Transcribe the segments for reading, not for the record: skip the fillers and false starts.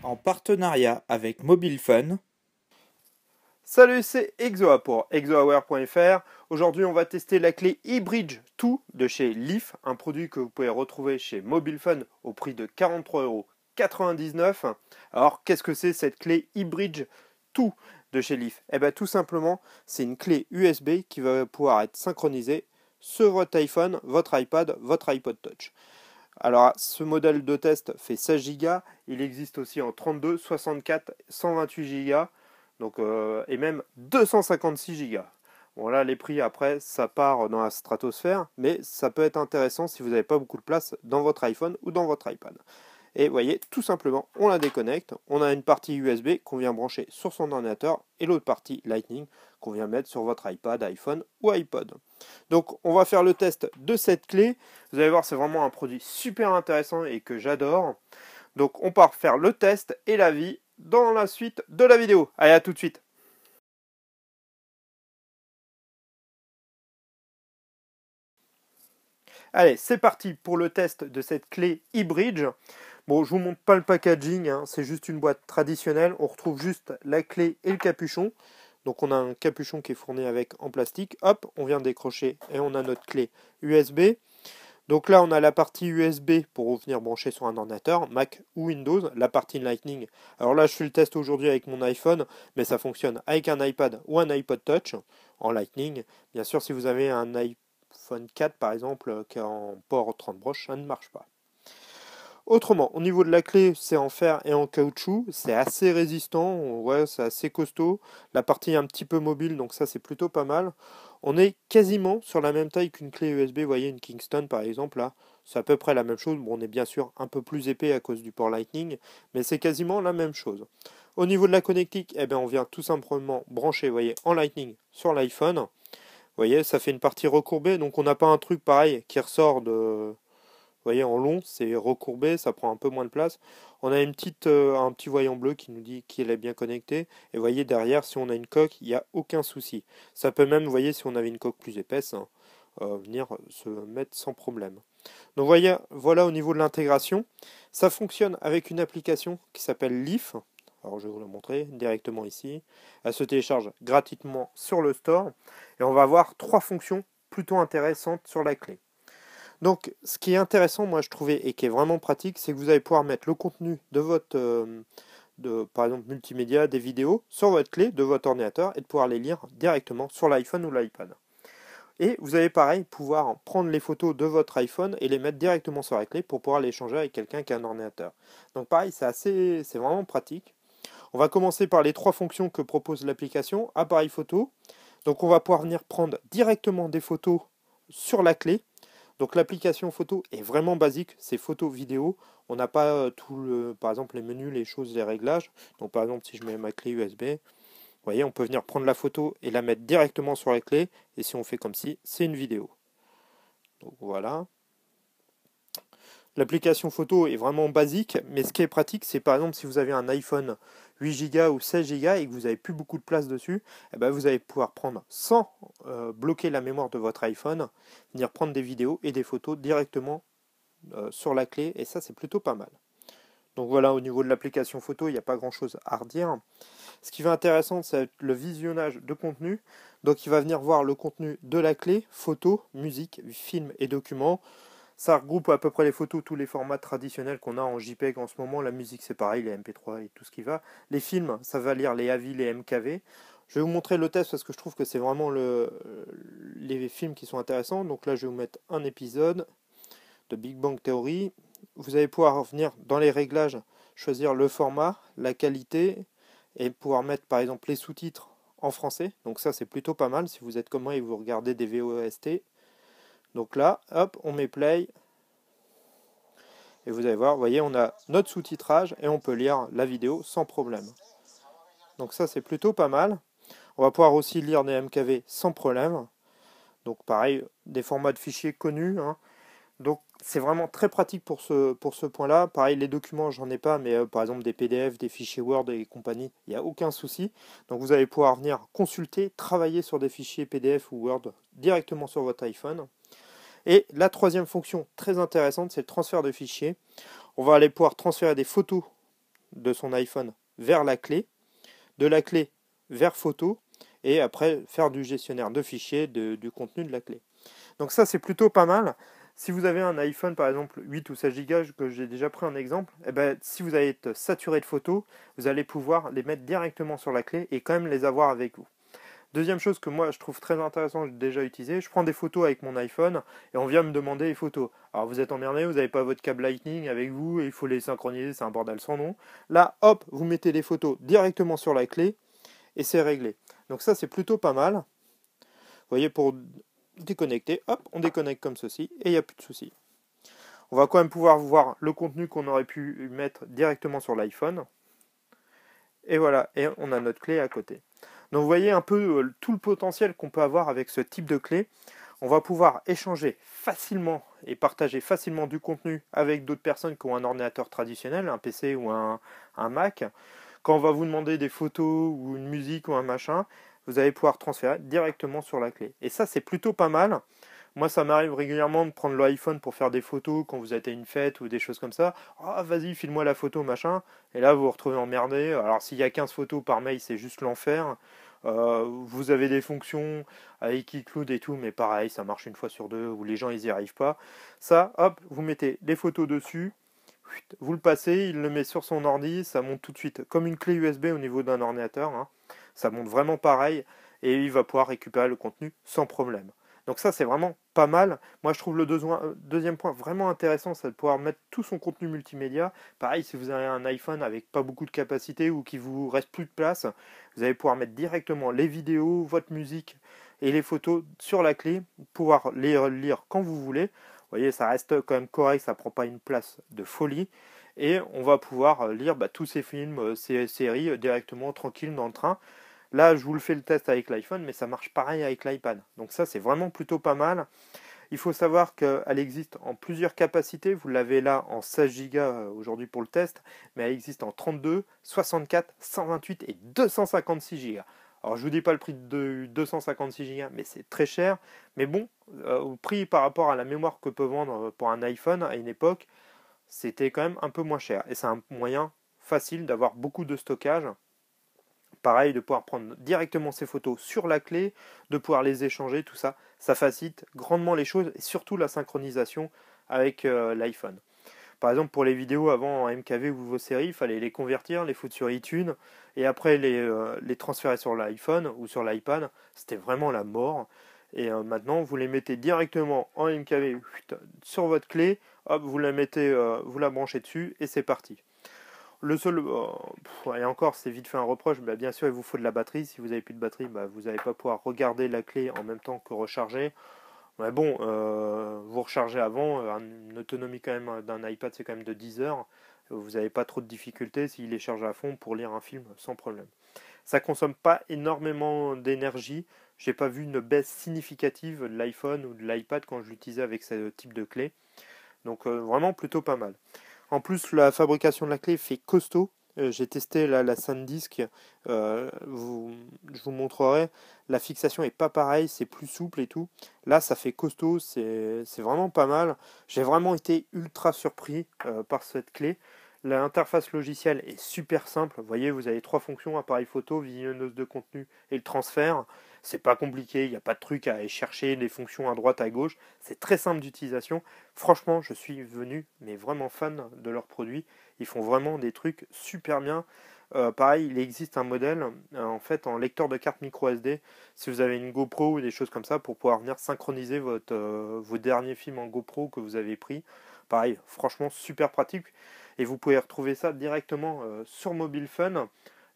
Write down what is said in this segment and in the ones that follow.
en partenariat avec Mobile Fun. Salut, c'est Exoa pour exoaware.fr. Aujourd'hui, on va tester la clé eBridge 2 de chez Leaf, un produit que vous pouvez retrouver chez Mobile Fun au prix de 43,99 €. Alors, qu'est-ce que c'est cette clé eBridge 2 de chez Leaf? Eh bien, tout simplement, c'est une clé USB qui va pouvoir être synchronisée sur votre iPhone, votre iPad, votre iPod Touch. Alors, ce modèle de test fait 16 Go. Il existe aussi en 32, 64, 128 Go. Donc, et même 256 Go. Bon, là, les prix, après, ça part dans la stratosphère, mais ça peut être intéressant si vous n'avez pas beaucoup de place dans votre iPhone ou dans votre iPad. Et vous voyez, tout simplement, on la déconnecte. On a une partie USB qu'on vient brancher sur son ordinateur et l'autre partie Lightning qu'on vient mettre sur votre iPad, iPhone ou iPod. Donc, on va faire le test de cette clé. Vous allez voir, c'est vraiment un produit super intéressant et que j'adore. Donc, on part faire le test et l'avis dans la suite de la vidéo. Allez, à tout de suite. Allez, c'est parti pour le test de cette clé eBridge. Bon, je vous montre pas le packaging, hein, c'est juste une boîte traditionnelle. On retrouve juste la clé et le capuchon. Donc on a un capuchon qui est fourni avec en plastique. Hop, on vient décrocher et on a notre clé USB. Donc là, on a la partie USB pour venir brancher sur un ordinateur, Mac ou Windows. La partie Lightning. Alors là, je fais le test aujourd'hui avec mon iPhone, mais ça fonctionne avec un iPad ou un iPod Touch en Lightning. Bien sûr, si vous avez un iPhone 4 par exemple, qui est en port 30 broches, ça ne marche pas. Autrement, au niveau de la clé, c'est en fer et en caoutchouc. C'est assez résistant, ouais, c'est assez costaud. La partie est un petit peu mobile, donc ça c'est plutôt pas mal. On est quasiment sur la même taille qu'une clé USB, vous voyez une Kingston par exemple là. C'est à peu près la même chose. Bon, on est bien sûr un peu plus épais à cause du port Lightning, mais c'est quasiment la même chose. Au niveau de la connectique, eh bien, on vient tout simplement brancher, vous voyez, en Lightning sur l'iPhone. Vous voyez, ça fait une partie recourbée, donc on n'a pas un truc pareil qui ressort de, vous voyez, en long, c'est recourbé, ça prend un peu moins de place. On a un petit voyant bleu qui nous dit qu'il est bien connecté. Et vous voyez, derrière, si on a une coque, il n'y a aucun souci. Ça peut même, vous voyez, si on avait une coque plus épaisse, hein, venir se mettre sans problème. Donc voyez, voilà au niveau de l'intégration. Ça fonctionne avec une application qui s'appelle Leaf. Alors je vais vous la montrer directement ici. Elle se télécharge gratuitement sur le store. Et on va avoir trois fonctions plutôt intéressantes sur la clé. Donc, ce qui est intéressant, moi, je trouvais, et qui est vraiment pratique, c'est que vous allez pouvoir mettre le contenu de votre, par exemple, multimédia, des vidéos, sur votre clé de votre ordinateur et de pouvoir les lire directement sur l'iPhone ou l'iPad. Et vous allez, pareil, pouvoir prendre les photos de votre iPhone et les mettre directement sur la clé pour pouvoir les échanger avec quelqu'un qui a un ordinateur. Donc, pareil, c'est vraiment pratique. On va commencer par les trois fonctions que propose l'application. Appareil photo. Donc, on va pouvoir venir prendre directement des photos sur la clé. Donc l'application photo est vraiment basique, c'est photo vidéo. On n'a pas par exemple les menus, les choses, les réglages. Donc par exemple si je mets ma clé USB, vous voyez, on peut venir prendre la photo et la mettre directement sur la clé. Et si on fait comme ci, c'est une vidéo. Donc voilà. L'application photo est vraiment basique, mais ce qui est pratique, c'est par exemple si vous avez un iPhone 8 Go ou 16 Go et que vous n'avez plus beaucoup de place dessus, eh ben vous allez pouvoir prendre sans bloquer la mémoire de votre iPhone, venir prendre des vidéos et des photos directement sur la clé, et ça c'est plutôt pas mal. Donc voilà, au niveau de l'application photo, il n'y a pas grand chose à redire. Ce qui va être intéressant, c'est le visionnage de contenu. Donc il va venir voir le contenu de la clé, photos, musique, films et documents. Ça regroupe à peu près les photos, tous les formats traditionnels qu'on a en JPEG en ce moment. La musique, c'est pareil, les MP3 et tout ce qui va. Les films, ça va lire les AVI, les MKV. Je vais vous montrer le test parce que je trouve que c'est vraiment les films qui sont intéressants. Donc là, je vais vous mettre un épisode de Big Bang Theory. Vous allez pouvoir venir dans les réglages, choisir le format, la qualité et pouvoir mettre par exemple les sous-titres en français. Donc ça, c'est plutôt pas mal si vous êtes comme moi et vous regardez des VOST. Donc là, hop, on met play. Et vous allez voir, vous voyez, on a notre sous-titrage et on peut lire la vidéo sans problème. Donc ça, c'est plutôt pas mal. On va pouvoir aussi lire des MKV sans problème. Donc pareil, des formats de fichiers connus. Hein. Donc c'est vraiment très pratique pour ce point-là. Pareil, les documents, j'en ai pas, mais par exemple des PDF, des fichiers Word et compagnie, il n'y a aucun souci. Donc vous allez pouvoir venir consulter, travailler sur des fichiers PDF ou Word directement sur votre iPhone. Et la troisième fonction très intéressante, c'est le transfert de fichiers. On va aller pouvoir transférer des photos de son iPhone vers la clé, de la clé vers photo, et après faire du gestionnaire de fichiers du contenu de la clé. Donc ça, c'est plutôt pas mal. Si vous avez un iPhone par exemple 8 ou 16 Go, que j'ai déjà pris un exemple, eh ben, si vous allez être saturé de photos, vous allez pouvoir les mettre directement sur la clé et quand même les avoir avec vous. Deuxième chose que moi je trouve très intéressant, j'ai déjà utilisé, je prends des photos avec mon iPhone et on vient me demander les photos. Alors vous êtes emmerdé, vous n'avez pas votre câble Lightning avec vous et il faut les synchroniser, c'est un bordel sans nom. Là, hop, vous mettez les photos directement sur la clé et c'est réglé. Donc ça, c'est plutôt pas mal. Vous voyez, pour déconnecter, hop, on déconnecte comme ceci et il n'y a plus de souci. On va quand même pouvoir voir le contenu qu'on aurait pu mettre directement sur l'iPhone. Et voilà, et on a notre clé à côté. Donc vous voyez un peu tout le potentiel qu'on peut avoir avec ce type de clé. On va pouvoir échanger facilement et partager facilement du contenu avec d'autres personnes qui ont un ordinateur traditionnel, un PC ou un Mac. Quand on va vous demander des photos ou une musique ou un machin, vous allez pouvoir transférer directement sur la clé. Et ça, c'est plutôt pas mal. Moi, ça m'arrive régulièrement de prendre l'iPhone pour faire des photos quand vous êtes à une fête ou des choses comme ça. Ah, vas-y, file-moi la photo, machin. Et là, vous vous retrouvez emmerdé. Alors, s'il y a 15 photos par mail, c'est juste l'enfer. Vous avez des fonctions avec iCloud et tout, mais pareil, ça marche une fois sur deux, où les gens, ils n'y arrivent pas. Ça, hop, vous mettez les photos dessus. Vous le passez, il le met sur son ordi, ça monte tout de suite comme une clé USB au niveau d'un ordinateur. Hein. Ça monte vraiment pareil et il va pouvoir récupérer le contenu sans problème. Donc ça, c'est vraiment pas mal. Moi, je trouve le deuxième point vraiment intéressant, c'est de pouvoir mettre tout son contenu multimédia. Pareil, si vous avez un iPhone avec pas beaucoup de capacité ou qu'il vous reste plus de place, vous allez pouvoir mettre directement les vidéos, votre musique et les photos sur la clé, pouvoir les lire quand vous voulez. Vous voyez, ça reste quand même correct, ça prend pas une place de folie. Et on va pouvoir lire tous ces films, ces séries directement tranquille dans le train. Là, je vous le fais le test avec l'iPhone, mais ça marche pareil avec l'iPad. Donc ça, c'est vraiment plutôt pas mal. Il faut savoir qu'elle existe en plusieurs capacités. Vous l'avez là en 16 Go aujourd'hui pour le test, mais elle existe en 32, 64, 128 et 256 Go. Alors je vous dis pas le prix de 256 Go, mais c'est très cher. Mais bon, au prix par rapport à la mémoire que peut vendre pour un iPhone à une époque, c'était quand même un peu moins cher. Et c'est un moyen facile d'avoir beaucoup de stockage. Pareil, de pouvoir prendre directement ces photos sur la clé, de pouvoir les échanger, tout ça, ça facilite grandement les choses et surtout la synchronisation avec l'iPhone. Par exemple, pour les vidéos avant en MKV ou vos séries, il fallait les convertir, les foutre sur iTunes et après les transférer sur l'iPhone ou sur l'iPad. C'était vraiment la mort. Et maintenant, vous les mettez directement en MKV sur votre clé, hop, vous la mettez, vous la branchez dessus et c'est parti. Le seul, et encore, c'est vite fait un reproche, bien sûr, il vous faut de la batterie. Si vous n'avez plus de batterie, vous n'allez pas pouvoir regarder la clé en même temps que recharger. Mais bon, vous rechargez avant, une autonomie quand même d'un iPad, c'est quand même de 10 heures. Vous n'avez pas trop de difficultés s'il est chargé à fond pour lire un film sans problème. Ça consomme pas énormément d'énergie. J'ai pas vu une baisse significative de l'iPhone ou de l'iPad quand je l'utilisais avec ce type de clé. Donc vraiment plutôt pas mal. En plus, la fabrication de la clé fait costaud. J'ai testé la SanDisk. Je vous montrerai. La fixation est pas pareille, c'est plus souple et tout. Là, ça fait costaud, c'est vraiment pas mal. J'ai vraiment été ultra surpris par cette clé. L'interface logicielle est super simple. Vous voyez, vous avez 3 fonctions, appareil photo, visionneuse de contenu et le transfert. C'est pas compliqué, il n'y a pas de truc à aller chercher des fonctions à droite, à gauche. C'est très simple d'utilisation. Franchement, je suis venu, mais vraiment fan de leurs produits. Ils font vraiment des trucs super bien. Pareil, il existe un modèle en fait en lecteur de carte micro SD. Si vous avez une GoPro ou des choses comme ça, pour pouvoir venir synchroniser vos derniers films en GoPro que vous avez pris. Pareil, franchement super pratique. Et vous pouvez retrouver ça directement sur Mobile Fun.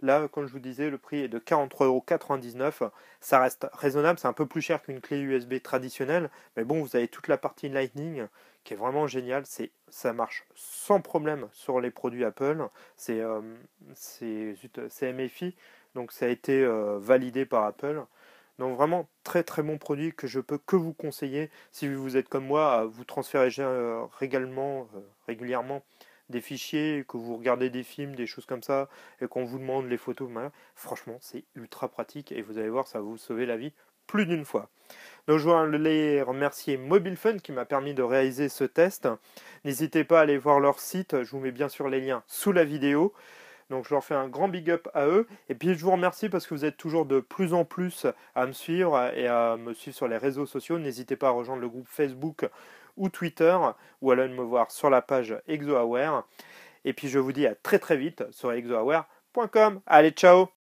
Là, comme je vous disais, le prix est de 43,99 €. Ça reste raisonnable, c'est un peu plus cher qu'une clé USB traditionnelle. Mais bon, vous avez toute la partie Lightning qui est vraiment géniale. Ça marche sans problème sur les produits Apple. C'est MFI, donc ça a été validé par Apple. Donc vraiment très très bon produit que je peux que vous conseiller si vous êtes comme moi, vous transférez régulièrement des fichiers, que vous regardez des films, des choses comme ça, et qu'on vous demande les photos, franchement c'est ultra pratique et vous allez voir, ça va vous sauver la vie plus d'une fois. Donc je voulais remercier Mobile Fun qui m'a permis de réaliser ce test. N'hésitez pas à aller voir leur site, je vous mets bien sûr les liens sous la vidéo. Donc je leur fais un grand big up à eux. Et puis je vous remercie parce que vous êtes toujours de plus en plus à me suivre et à me suivre sur les réseaux sociaux. N'hésitez pas à rejoindre le groupe Facebook ou Twitter ou à aller me voir sur la page ExoAware. Et puis je vous dis à très très vite sur exoaware.com. Allez, ciao!